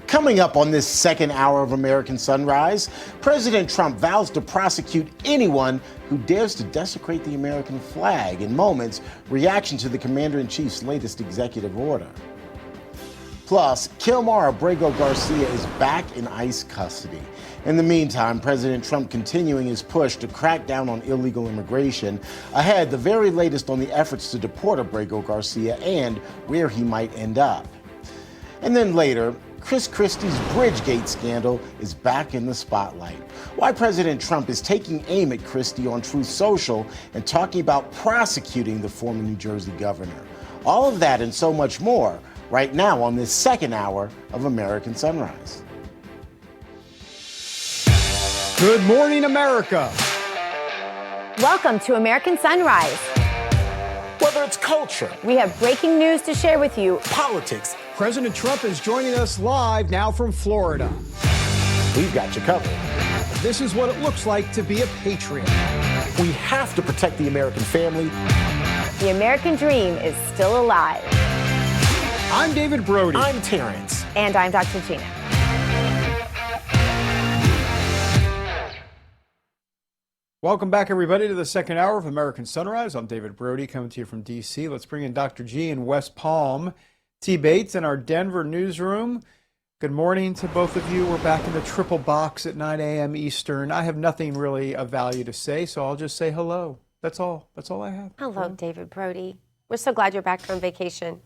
Coming up on this second hour of American Sunrise, President Trump vows to prosecute anyone who dares to desecrate the American flag. In moments, reaction to the Commander-in-Chief's latest executive order. Plus, Kilmer Abrego Garcia is back in ICE custody. In the meantime, President Trump continuing his push to crack down on illegal immigration. Ahead, the very latest on the efforts to deport Abrego Garcia and where he might end up. And then later, Chris Christie's Bridgegate scandal is back in the spotlight. Why President Trump is taking aim at Christie on Truth Social and talking about prosecuting the former New Jersey governor. All of that and so much more right now on this second hour of American Sunrise. Good morning, America. Welcome to American Sunrise. Whether it's culture, We have breaking news to share with you. politics, President Trump is joining us live now from Florida. we've got you covered. This is what it looks like to be a patriot. We have to protect the American family. The American dream is still alive. I'm David Brody. I'm Terrence. And I'm Dr. Gina. Welcome back, everybody, to the second hour of American Sunrise. I'm David Brody, coming to you from D.C. Let's bring in Dr. G in West Palm. T. Bates in our Denver newsroom. Good morning to both of you. We're back in the triple box at 9 a.m. Eastern. I have nothing really of value to say, so I'll just say hello. That's all. That's all I have. Hello, David Brody. We're so glad you're back from vacation.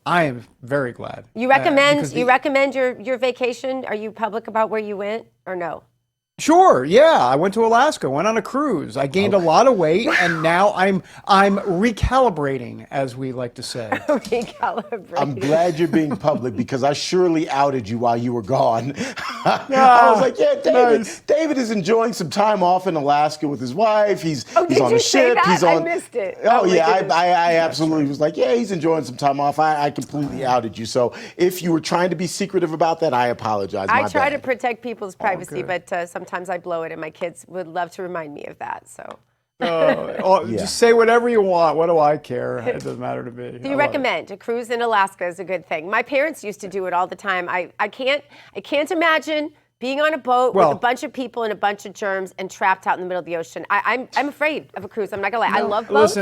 I am very glad. You recommend because recommend your vacation? Are you public about where you went or no? Sure, yeah. I went to Alaska, went on a cruise. I gained a lot of weight, and now I'm recalibrating, as we like to say. Recalibrating. I'm glad you're being public because I surely outed you while you were gone. I was like, yeah, David. Nice. David is enjoying some time off in Alaska with his wife. He's did on you a say ship. that? He's on. I missed it. Oh, Oh, my yeah, goodness. I absolutely was like, yeah, he's enjoying some time off. I completely outed you. So if you were trying to be secretive about that, I apologize. I My try bad. to protect people's privacy, good. but sometimes I blow it, and my kids would love to remind me of that. So, Just say whatever you want. What do I care? It doesn't matter to me. do you recommend a cruise in Alaska is a good thing? My parents used to do it all the time. I can't imagine being on a boat with a bunch of people and a bunch of germs and trapped out in the middle of the ocean. I'm afraid of a cruise. I'm not gonna lie. I love boats,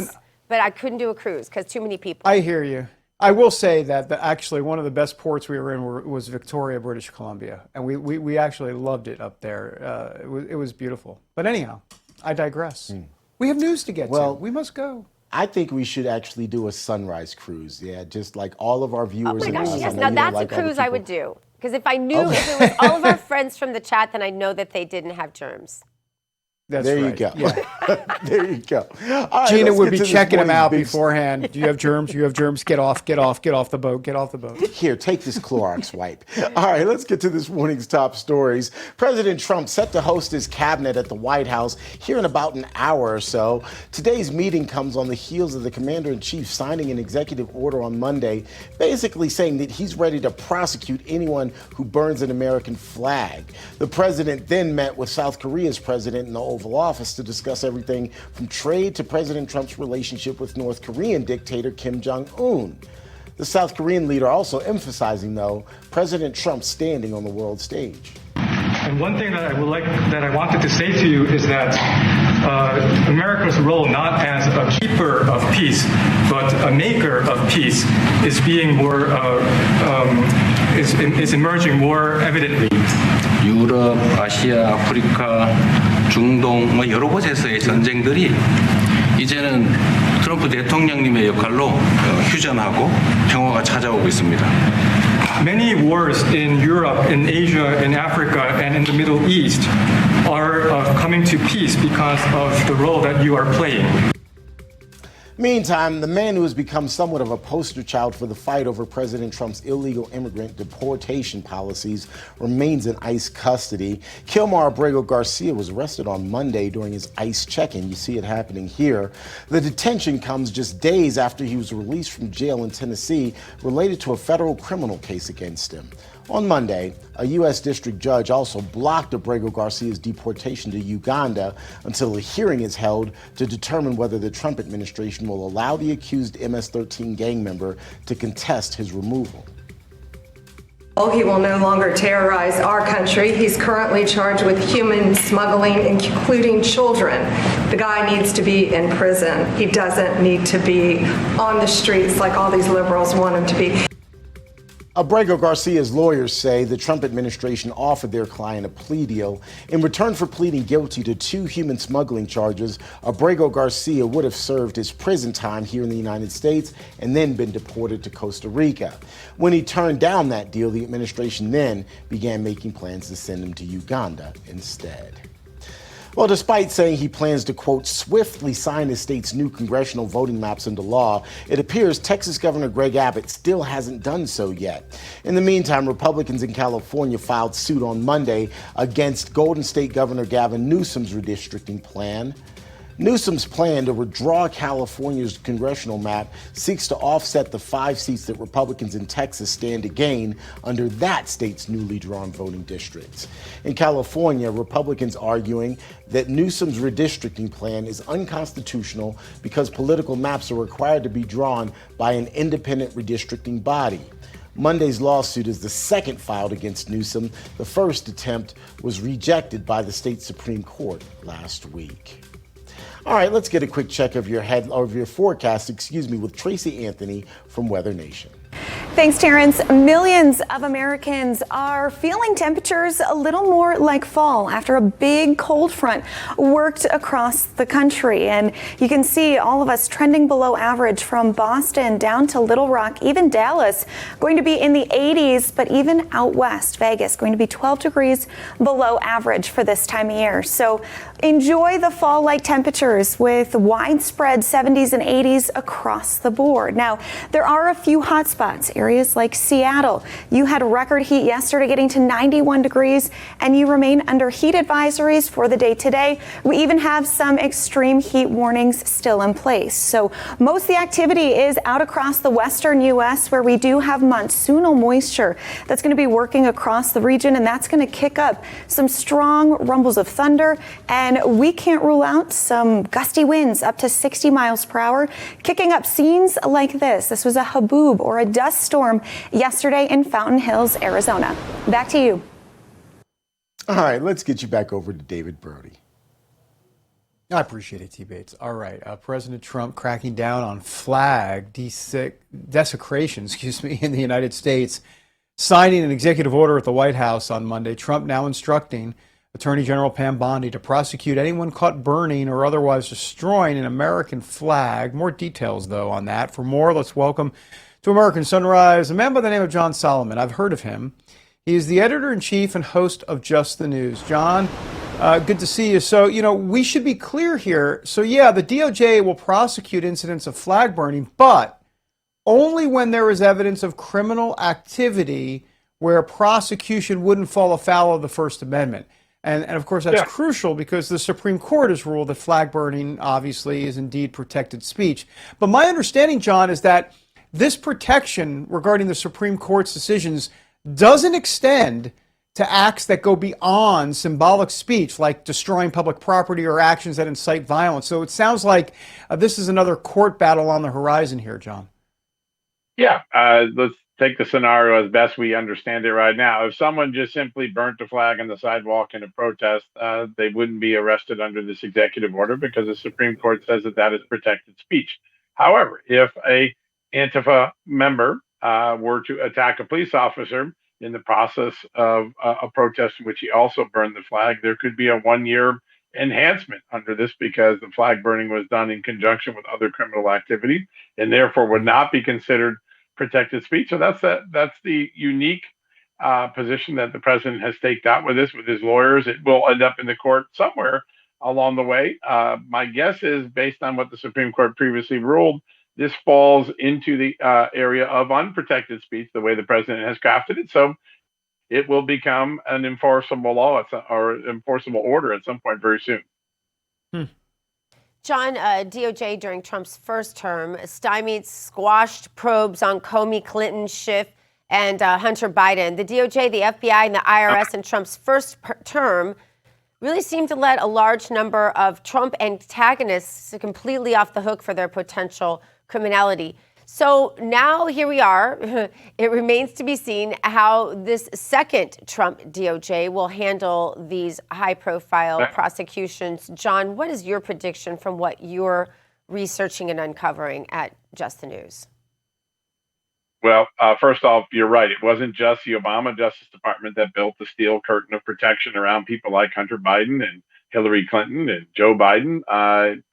but I couldn't do a cruise because too many people. I hear you. I will say that actually one of the best ports we were in was Victoria, British Columbia, and we actually loved it up there. It was beautiful. But anyhow, I digress. We have news to get to. We must go. I think we should actually do a sunrise cruise. Yeah, just like all of our viewers. Oh my and gosh, us. yes. I know Now you that's like a all the cruise I people. would do. Because if I knew if it was all of our friends from the chat, then I know that they didn't have germs. That's There right. you go. Yeah. There you go. All right, Gina let's would get be to this checking them morning's out big beforehand. Do you have germs? You have germs. Get off the boat. Get off the boat. Here, take this Clorox wipe. All right, let's get to this morning's top stories. President Trump set to host his cabinet at the White House here in about an hour or so. Today's meeting comes on the heels of the commander-in-chief signing an executive order on Monday, basically saying that he's ready to prosecute anyone who burns an American flag. The president then met with South Korea's president in the Oval Office to discuss everything from trade to President Trump's relationship with North Korean dictator Kim Jong-un. The South Korean leader also emphasizing, though, President Trump's standing on the world stage. And one thing that I wanted to say to you is that America's role not as a keeper of peace, but a maker of peace, is being more is emerging more evidently. 유럽, 아시아, 아프리카, 중동 여러 곳에서의 전쟁들이 이제는 트럼프 대통령님의 역할로 휴전하고 평화가 찾아오고 있습니다. Many wars in Europe, in Asia, in Africa, and in the Middle East are coming to peace because of the role that you are playing. Meantime, the man who has become somewhat of a poster child for the fight over President Trump's illegal immigrant deportation policies remains in ICE custody. Kilmer Abrego Garcia was arrested on Monday during his ICE check-in. You see it happening here. The detention comes just days after he was released from jail in Tennessee related to a federal criminal case against him. On Monday, a U.S. district judge also blocked Abrego Garcia's deportation to Uganda until a hearing is held to determine whether the Trump administration will allow the accused MS-13 gang member to contest his removal. He will no longer terrorize our country. He's currently charged with human smuggling, including children. The guy needs to be in prison. He doesn't need to be on the streets like all these liberals want him to be. Abrego Garcia's lawyers say the Trump administration offered their client a plea deal. In return for pleading guilty to 2 human smuggling charges, Abrego Garcia would have served his prison time here in the United States and then been deported to Costa Rica. When he turned down that deal, the administration then began making plans to send him to Uganda instead. Well, despite saying he plans to, quote, swiftly sign his state's new congressional voting maps into law, it appears Texas Governor Greg Abbott still hasn't done so yet. In the meantime, Republicans in California filed suit on Monday against Golden State Governor Gavin Newsom's redistricting plan. Newsom's plan to redraw California's congressional map seeks to offset the 5 seats that Republicans in Texas stand to gain under that state's newly drawn voting districts. In California, Republicans arguing that Newsom's redistricting plan is unconstitutional because political maps are required to be drawn by an independent redistricting body. Monday's lawsuit is the second filed against Newsom. The first attempt was rejected by the state Supreme Court last week. All right, let's get a quick check of your forecast, with Tracy Anthony from Weather Nation. Thanks, Terrence. Millions of Americans are feeling temperatures a little more like fall after a big cold front worked across the country. And you can see all of us trending below average from Boston down to Little Rock, even Dallas, going to be in the 80s, but even out west, Vegas, going to be 12 degrees below average for this time of year. So enjoy the fall-like temperatures with widespread 70s and 80s across the board. Now, there are a few hot spots. Areas like Seattle, you had record heat yesterday getting to 91 degrees, and you remain under heat advisories for the day today. We even have some extreme heat warnings still in place. So most of the activity is out across the western U.S. where we do have monsoonal moisture that's going to be working across the region, and that's going to kick up some strong rumbles of thunder, and we can't rule out some gusty winds up to 60 miles per hour, kicking up scenes like this. This was a haboob or a dust storm yesterday in Fountain Hills, Arizona. Back to you. All right, let's get you back over to David Brody. I appreciate it, T. Bates. All right, President Trump cracking down on flag desecration, in the United States, signing an executive order at the White House on Monday. Trump now instructing Attorney General Pam Bondi to prosecute anyone caught burning or otherwise destroying an American flag. More details, though, on that. For more, let's welcome to American Sunrise a man by the name of John Solomon. I've heard of him. He is the editor-in-chief and host of Just the News. John, good to see you. So, we should be clear here. So, yeah, the DOJ will prosecute incidents of flag burning, but only when there is evidence of criminal activity where prosecution wouldn't fall afoul of the First Amendment. And of course, that's crucial because the Supreme Court has ruled that flag burning, obviously, is indeed protected speech. But my understanding, John, is that this protection regarding the Supreme Court's decisions doesn't extend to acts that go beyond symbolic speech, like destroying public property or actions that incite violence. So it sounds like this is another court battle on the horizon here, John. Yeah, let's take the scenario as best we understand it right now. If someone just simply burnt a flag on the sidewalk in a protest, they wouldn't be arrested under this executive order because the Supreme Court says that that is protected speech. However, if a Antifa member were to attack a police officer in the process of a protest in which he also burned the flag, there could be a 1-year enhancement under this because the flag burning was done in conjunction with other criminal activity and therefore would not be considered protected speech. So that's the unique position that the president has staked out with this, with his lawyers. It will end up in the court somewhere along the way. My guess is, based on what the Supreme Court previously ruled, this falls into the area of unprotected speech, the way the president has crafted it. So it will become an enforceable law or enforceable order at some point very soon. John, DOJ during Trump's first term stymied, squashed probes on Comey, Clinton, Schiff, and Hunter Biden. The DOJ, the FBI, and the IRS in Trump's first term really seemed to let a large number of Trump antagonists completely off the hook for their potential criminality. So now here we are. It remains to be seen how this second Trump DOJ will handle these high-profile prosecutions. John, what is your prediction from what you're researching and uncovering at Just the News? Well, first off, you're right. It wasn't just the Obama Justice Department that built the steel curtain of protection around people like Hunter Biden and Hillary Clinton and Joe Biden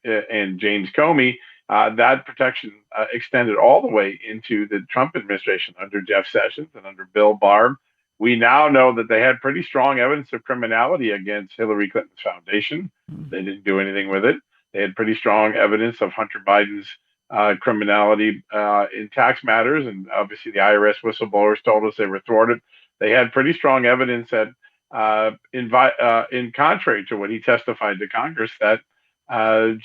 and James Comey. That protection extended all the way into the Trump administration under Jeff Sessions and under Bill Barr. We now know that they had pretty strong evidence of criminality against Hillary Clinton's foundation. They didn't do anything with it. They had pretty strong evidence of Hunter Biden's criminality in tax matters, and obviously the IRS whistleblowers told us they were thwarted. They had pretty strong evidence that, in contrary to what he testified to Congress, that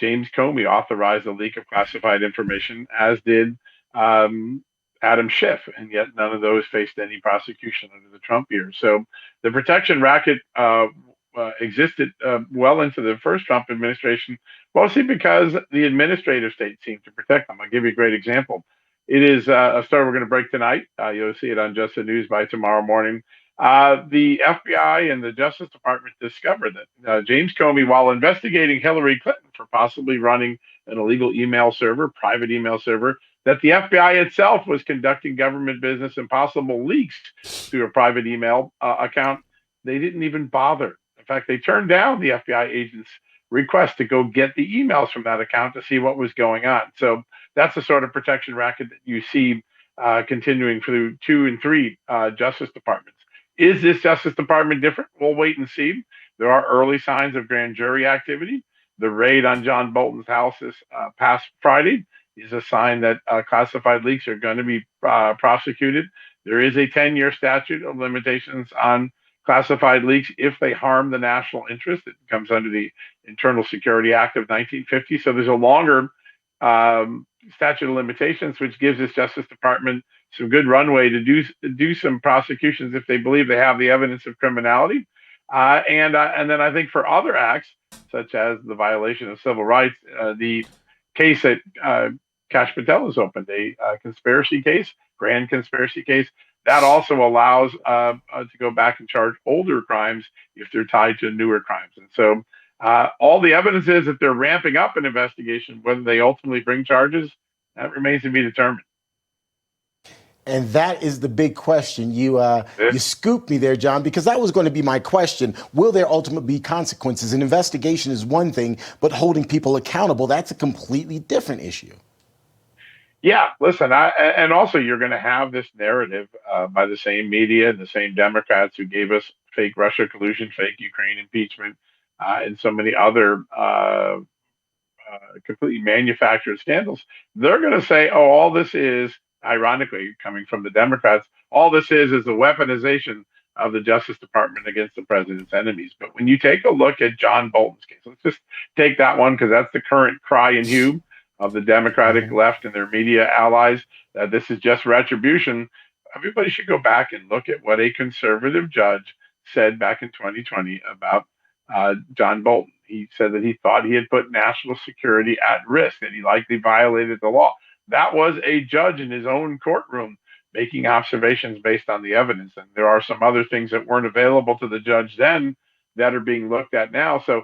James Comey authorized the leak of classified information, as did Adam Schiff, and yet none of those faced any prosecution under the Trump years. So the protection racket existed well into the first Trump administration, mostly because the administrative state seemed to protect them. I'll give you a great example. It is a story we're going to break tonight. You'll see it on Just the News by tomorrow morning. The FBI and the Justice Department discovered that James Comey, while investigating Hillary Clinton for possibly running an illegal email server, private email server, that the FBI itself was conducting government business and possible leaks through a private email account. They didn't even bother. In fact, they turned down the FBI agent's request to go get the emails from that account to see what was going on. So that's the sort of protection racket that you see continuing through 2 and 3 Justice Departments. Is this Justice Department different? We'll wait and see. There are early signs of grand jury activity. The raid on John Bolton's house this past Friday is a sign that classified leaks are going to be prosecuted. There is a 10-year statute of limitations on classified leaks if they harm the national interest. It comes under the Internal Security Act of 1950. So there's a longer statute of limitations, which gives this Justice Department some good runway to do some prosecutions if they believe they have the evidence of criminality. And then I think for other acts, such as the violation of civil rights, the case that Kash Patel has opened, a conspiracy case, grand conspiracy case, that also allows to go back and charge older crimes if they're tied to newer crimes. And so all the evidence is that they're ramping up an investigation. Whether they ultimately bring charges, that remains to be determined. And that is the big question. You scooped me there, John, because that was going to be my question. Will there ultimately be consequences? An investigation is one thing, but holding people accountable, that's a completely different issue. Yeah, listen, and also you're going to have this narrative by the same media and the same Democrats who gave us fake Russia collusion, fake Ukraine impeachment, and so many other completely manufactured scandals. They're going to say, oh, all this is, ironically, coming from the Democrats, all this is the weaponization of the Justice Department against the president's enemies. But when you take a look at John Bolton's case, let's just take that one because that's the current cry and hue of the Democratic left and their media allies, that this is just retribution. Everybody should go back and look at what a conservative judge said back in 2020 about John Bolton. He said that he thought he had put national security at risk, that he likely violated the law. That was a judge in his own courtroom making observations based on the evidence. And there are some other things that weren't available to the judge then that are being looked at now. So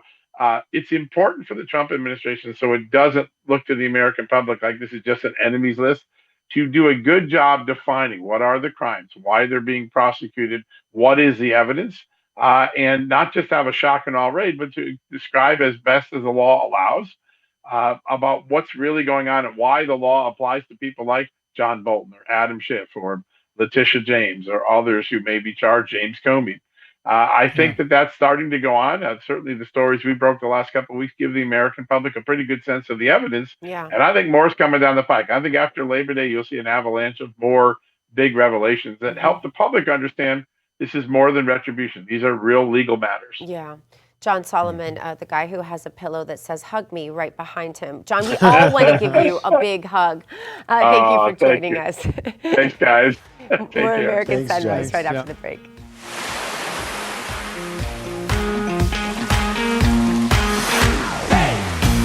it's important for the Trump administration, so it doesn't look to the American public like this is just an enemies list, to do a good job defining what are the crimes, why they're being prosecuted, what is the evidence, and not just have a shock and awe raid, but to describe as best as the law allows about what's really going on and why the law applies to people like John Bolton or Adam Schiff or Letitia James or others who may be charged, James Comey. I think that that's starting to go on. Certainly the stories we broke the last couple of weeks give the American public a pretty good sense of the evidence. Yeah. And I think more is coming down the pike. I think after Labor Day, you'll see an avalanche of more big revelations that help the public understand this is more than retribution. These are real legal matters. Yeah. John Solomon, the guy who has a pillow that says "hug me" right behind him. John, we all want to give you a big hug. Thank you for joining us. Thanks, guys. More American Sunrise right after the break.